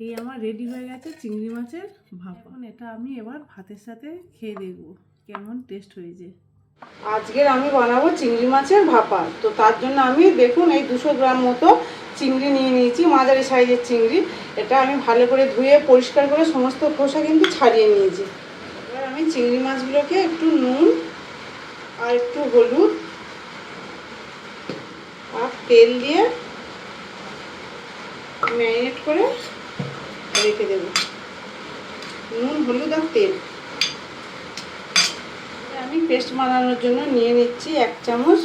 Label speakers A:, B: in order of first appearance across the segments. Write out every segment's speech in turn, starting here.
A: এই আমার রেডি হয়ে গেছে চিংড়ি মাছের ভাপা। এখন এটা আমি এবার ভাতের সাথে খেয়ে দেখব কেমন টেস্ট হয়েছে। আজকের আমি বানাবো চিংড়ি মাছের ভাপা। তো তার জন্য আমি দেখুন এই 200 গ্রাম মতো চিংড়ি নিয়ে নিয়েছি, মাঝারি সাইজের চিংড়ি। এটা আমি ভালো করে ধুয়ে পরিষ্কার করে সমস্ত খোসা কিন্তু ছাড়িয়ে নিয়েছি। এবার আমি চিংড়ি মাছগুলোকে একটু নুন আর একটু হলুদ আর তেল দিয়ে ম্যারিনেট করে রেখে দেব। নুন, হলুদ আর তেল। আমি পেস্ট বানানোর জন্য নিয়ে নিচ্ছি 1 চামচ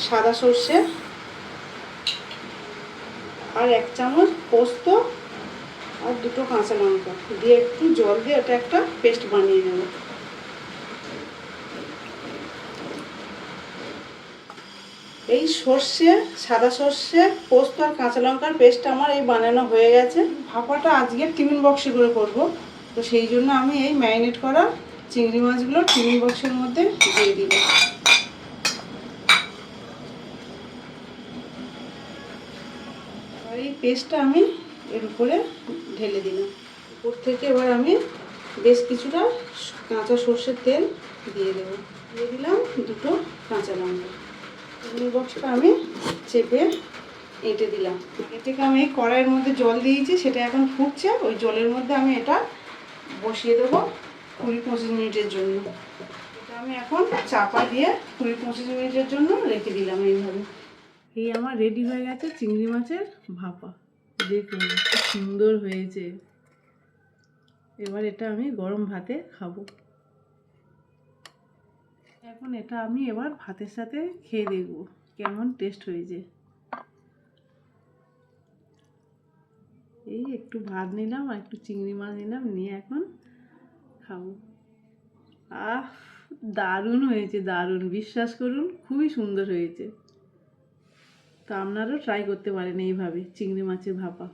A: সাদা সর্ষে আর 1 চামচ পোস্ত আর 2টো কাঁচা লঙ্কা দিয়ে একটু জল দিয়ে এটা একটা পেস্ট বানিয়ে নেব। এই সর্ষে, সাদা সর্ষে, পোস্ত আর কাঁচা লঙ্কার পেস্ট আমার এই বানানো হয়ে গেছে। ভাপাটা আজকে টিফিন বক্সে করে করব, তো সেই জন্য আমি এই ম্যারিনেট করা চিংড়ি মাছগুলো টিফিন বক্সের মধ্যে দিয়ে দিব। আর এই পেস্টটা আমি এর উপরে ঢেলে দিলাম। উপর থেকে এবার আমি বেশ কিছুটা কাঁচা সর্ষের তেল দিয়ে দেবো। দিয়ে দিলাম 2টো কাঁচা লঙ্কা। টিফিন বক্সটা আমি চেপে এঁটে দিলাম। আগে থেকে আমি কড়াইয়ের মধ্যে জল দিয়েছি, সেটা এখন ফুটছে। ওই জলের মধ্যে আমি এটা বসিয়ে দেবো 20-25 মিনিটের জন্য। এটা আমি এখন চাপা দিয়ে 20-25 মিনিটের জন্য রেখে দিলাম এইভাবে। এই আমার রেডি হয়ে গেছে চিংড়ি মাছের ভাপা। দেখুন খুব সুন্দর হয়েছে। এবার এটা আমি গরম ভাতে খাবো। এখন এটা আমি এবার ভাতের সাথে খেয়ে দেখব কেমন টেস্ট হয়েছে। এই একটু ভাত নিলাম আর একটু চিংড়ি মাছ নিলাম, নিয়ে এখন খাবো। আহ, দারুণ হয়েছে, দারুণ। বিশ্বাস করুন খুবই সুন্দর হয়েছে। তো আপনারাও ট্রাই করতে পারেন এইভাবে চিংড়ি মাছের ভাপা।